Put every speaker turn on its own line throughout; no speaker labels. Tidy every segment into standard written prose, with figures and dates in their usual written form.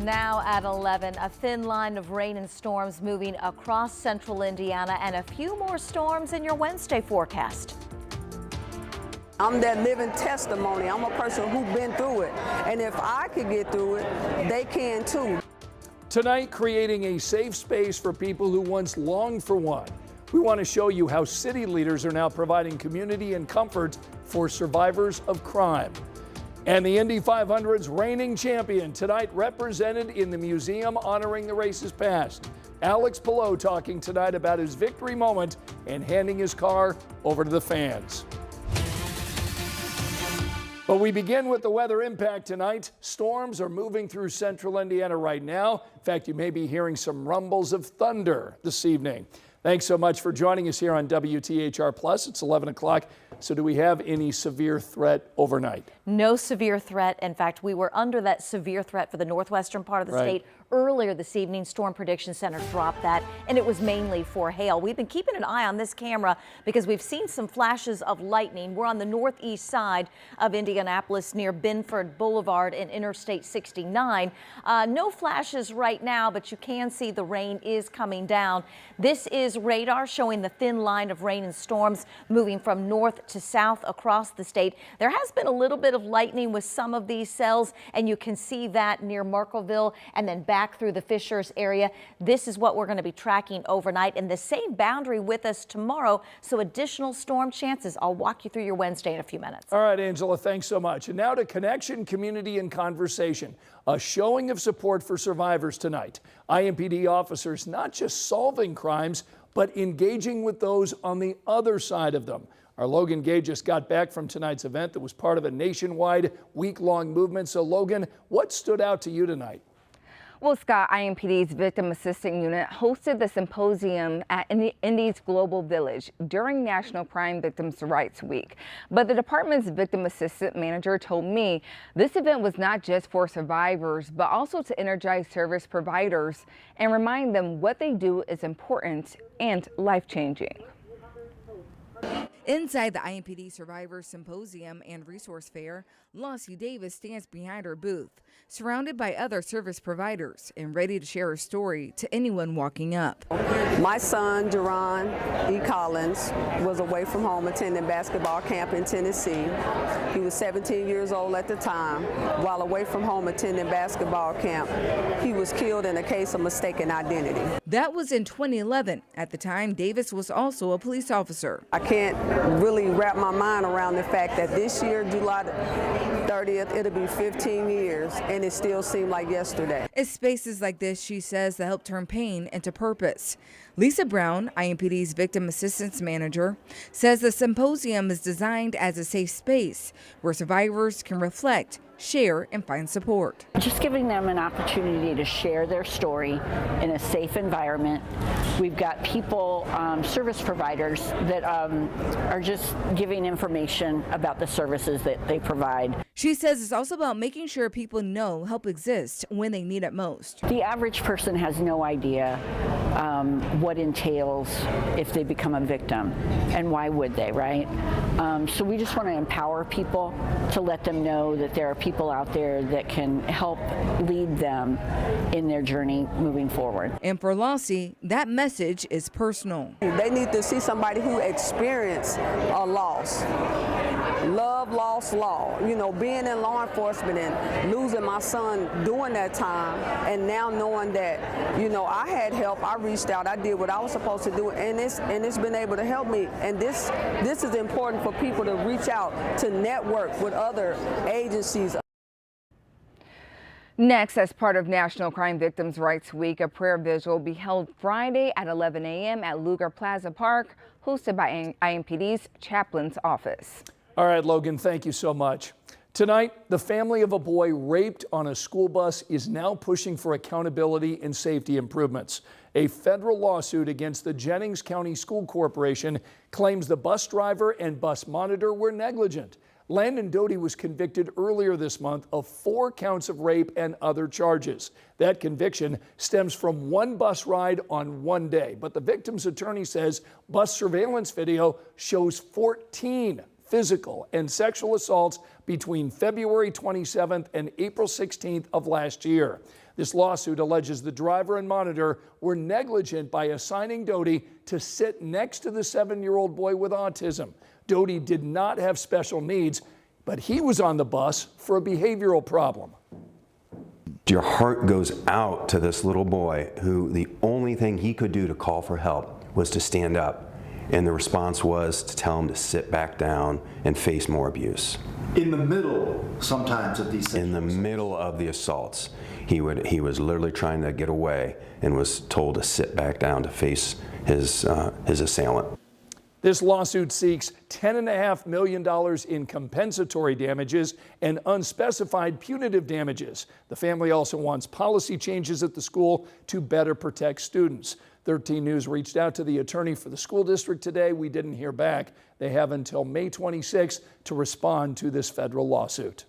Now at 11, a thin line of rain and storms moving across central Indiana and a few more storms in your Wednesday forecast.
I'm that living testimony. I'm a person who's been through it. And if I could get through it, they can too.
Tonight, creating a safe space for people who once longed for one. We want to show you how city leaders are now providing community and comfort for survivors of crime. And the Indy 500's reigning champion tonight represented in the museum honoring the race's past. Alex Pillow talking tonight about his victory moment and handing his car over to the fans. But we begin with the weather impact tonight. Storms are moving through central Indiana right now. In fact, you may be hearing some rumbles of thunder this evening. Thanks so much for joining us here on WTHR Plus. It's 11 o'clock. So do we have any severe threat overnight?
No severe threat. In fact, we were under that severe threat for the northwestern part of the state earlier this evening. Storm Prediction Center dropped that, and it was mainly for hail. We've been keeping an eye on this camera because we've seen some flashes of lightning. We're on the northeast side of Indianapolis near Binford Boulevard and Interstate 69. No flashes right now, but you can see the rain is coming down. This is radar showing the thin line of rain and storms moving from north to south across the state. There has been a little bit of lightning with some of these cells, and you can see that near Marklettville and then back through the Fishers area. This is what we're going to be tracking overnight, and the same boundary with us tomorrow, so additional storm chances. I'll walk you through your Wednesday in a few minutes.
All right, Angela, thanks so much. And now to connection, community, and conversation. A showing of support for survivors tonight. IMPD officers not just solving crimes, but engaging with those on the other side of them. Our Logan Gay just got back from tonight's event that was part of a nationwide week-long movement. So, Logan, what stood out to you tonight?
Well, Scott, IMPD's Victim Assistance Unit hosted the symposium at Indy's Global Village during National Crime Victims' Rights Week. But the department's Victim Assistant Manager told me this event was not just for survivors, but also to energize service providers and remind them what they do is important and life-changing. Inside the IMPD Survivors Symposium and Resource Fair, Lossie Davis stands behind her booth, surrounded by other service providers and ready to share her story to anyone walking up.
My son, Jerron E. Collins, was away from home attending basketball camp in Tennessee. He was 17 years old at the time. While away from home attending basketball camp, he was killed in a case of mistaken identity.
That was in 2011. At the time, Davis was also a police officer.
I can't really wrap my mind around the fact that this year, July 30th, it'll be 15 years, and it still seemed like yesterday.
It's spaces like this, she says, that help turn pain into purpose. Lisa Brown, IMPD's Victim Assistance Manager, says the symposium is designed as a safe space where survivors can reflect, share, and find support.
Just giving them an opportunity to share their story in a safe environment. We've got people, service providers that are just giving information about the services that they provide.
She says it's also about making sure people know help exists when they need it most.
The average person has no idea what entails if they become a victim, and why would they, right? So we just want to empower people to let them know that there are people out there that can help lead them in their journey moving forward.
And for Lossie, that message is personal.
They need to see somebody who experienced a loss. Love, loss, law. You know, being in law enforcement and losing my son during that time, and now knowing that, you know, I had help, I reached out, I did what I was supposed to do, and it's been able to help me. And this is important for people to reach out, to network with other agencies.
Next, as part of National Crime Victims' Rights Week, a prayer vigil will be held Friday at 11 a.m. at Lugar Plaza Park, hosted by IMPD's Chaplain's Office.
All right, Logan, thank you so much. Tonight, the family of a boy raped on a school bus is now pushing for accountability and safety improvements. A federal lawsuit against the Jennings County School Corporation claims the bus driver and bus monitor were negligent. Landon Doty was convicted earlier this month of 4 counts of rape and other charges. That conviction stems from one bus ride on one day, but the victim's attorney says bus surveillance video shows 14 physical and sexual assaults between February 27th and April 16th of last year. This lawsuit alleges the driver and monitor were negligent by assigning Doty to sit next to the 7-year-old boy with autism. Doty did not have special needs, but he was on the bus for a behavioral problem.
Your heart goes out to this little boy who the only thing he could do to call for help was to stand up. And the response was to tell him to sit back down and face more abuse.
In the middle, sometimes, of these situations.
In the middle of the assaults, he was literally trying to get away and was told to sit back down to face his assailant.
This lawsuit seeks $10.5 million in compensatory damages and unspecified punitive damages. The family also wants policy changes at the school to better protect students. 13 News reached out to the attorney for the school district today. We didn't hear back. They have until May 26th to respond to this federal lawsuit.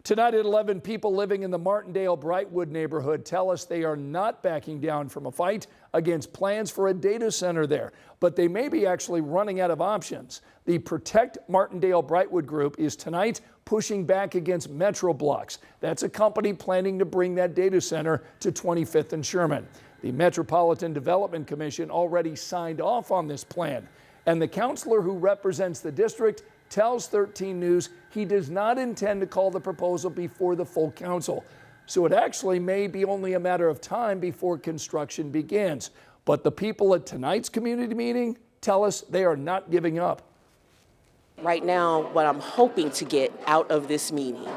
Tonight at 11, people living in the Martindale-Brightwood neighborhood tell us they are not backing down from a fight against plans for a data center there, but they may be actually running out of options. The Protect Martindale-Brightwood group is tonight pushing back against MetroBlocks. That's a company planning to bring that data center to 25th and Sherman. The Metropolitan Development Commission already signed off on this plan, and the counselor who represents the district tells 13 News he does not intend to call the proposal before the full council. So it actually may be only a matter of time before construction begins. But the people at tonight's community meeting tell us they are not giving up.
Right now, what I'm hoping to get out of this meeting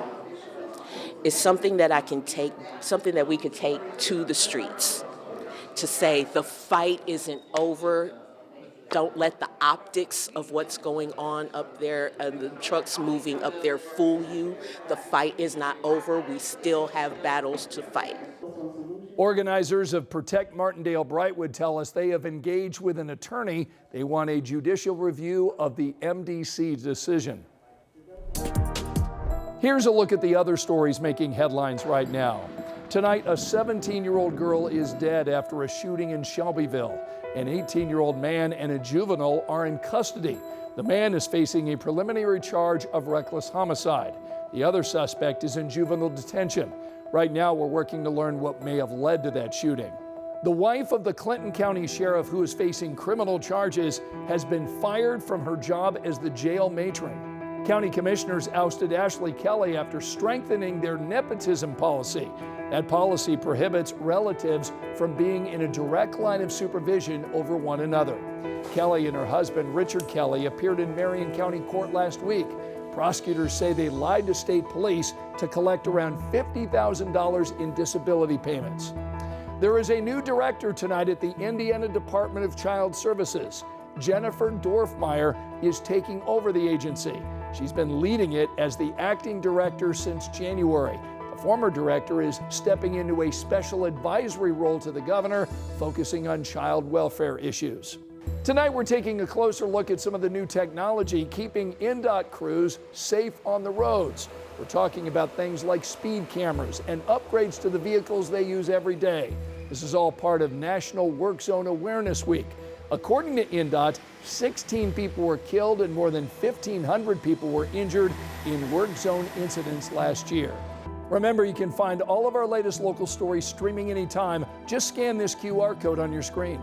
is something that I can take, something that we could take to the streets to say the fight isn't over. Don't let the optics of what's going on up there and the trucks moving up there fool you. The fight is not over. We still have battles to fight.
Organizers of Protect Martindale-Brightwood tell us they have engaged with an attorney. They want a judicial review of the MDC decision. Here's a look at the other stories making headlines right now. Tonight, a 17-year-old girl is dead after a shooting in Shelbyville. An 18-year-old man and a juvenile are in custody. The man is facing a preliminary charge of reckless homicide. The other suspect is in juvenile detention. Right now, we're working to learn what may have led to that shooting. The wife of the Clinton County sheriff who is facing criminal charges has been fired from her job as the jail matron. County commissioners ousted Ashley Kelly after strengthening their nepotism policy. That policy prohibits relatives from being in a direct line of supervision over one another. Kelly and her husband, Richard Kelly, appeared in Marion County Court last week. Prosecutors say they lied to state police to collect around $50,000 in disability payments. There is a new director tonight at the Indiana Department of Child Services. Jennifer Dorfmeyer is taking over the agency. She's been leading it as the acting director since January. The former director is stepping into a special advisory role to the governor, focusing on child welfare issues. Tonight, we're taking a closer look at some of the new technology keeping INDOT crews safe on the roads. We're talking about things like speed cameras and upgrades to the vehicles they use every day. This is all part of National Work Zone Awareness Week. According to INDOT, 16 people were killed and more than 1,500 people were injured in work zone incidents last year. Remember, you can find all of our latest local stories streaming anytime. Just scan this QR code on your screen.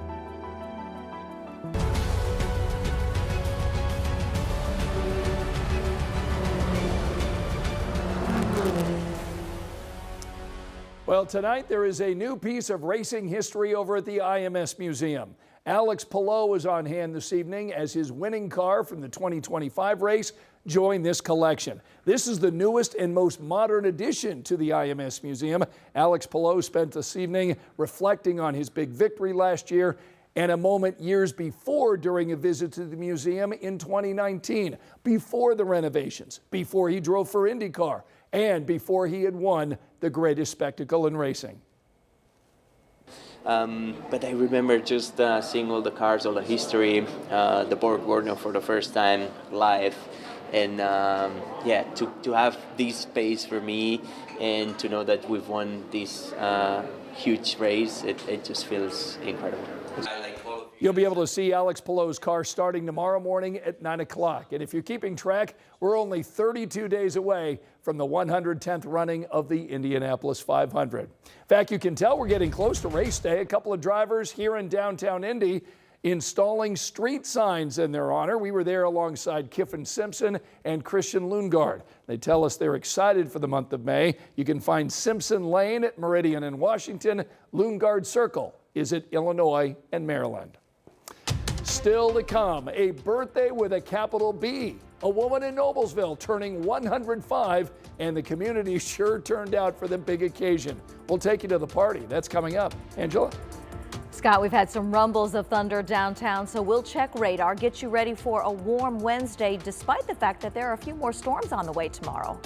Well, tonight there is a new piece of racing history over at the IMS Museum. Alex Palou is on hand this evening as his winning car from the 2025 race joined this collection. This is the newest and most modern addition to the IMS Museum. Alex Palou spent this evening reflecting on his big victory last year and a moment years before during a visit to the museum in 2019, before the renovations, before he drove for IndyCar, and before he had won the greatest spectacle in racing.
But I remember just seeing all the cars, all the history, the Borg Warner for the first time live, and yeah, to have this space for me and to know that we've won this huge race, it just feels incredible.
You'll be able to see Alex Pillow's car starting tomorrow morning at 9 o'clock. And if you're keeping track, we're only 32 days away from the 110th running of the Indianapolis 500. In fact, you can tell we're getting close to race day. A couple of drivers here in downtown Indy installing street signs in their honor. We were there alongside Kiffin Simpson and Christian Lundgaard. They tell us they're excited for the month of May. You can find Simpson Lane at Meridian in Washington. Lundgaard Circle is at Illinois and Maryland. Still to come, a birthday with a capital B. A woman in Noblesville turning 105, and the community sure turned out for the big occasion. We'll take you to the party. That's coming up. Angela?
Scott, we've had some rumbles of thunder downtown, so we'll check radar, get you ready for a warm Wednesday, despite the fact that there are a few more storms on the way tomorrow.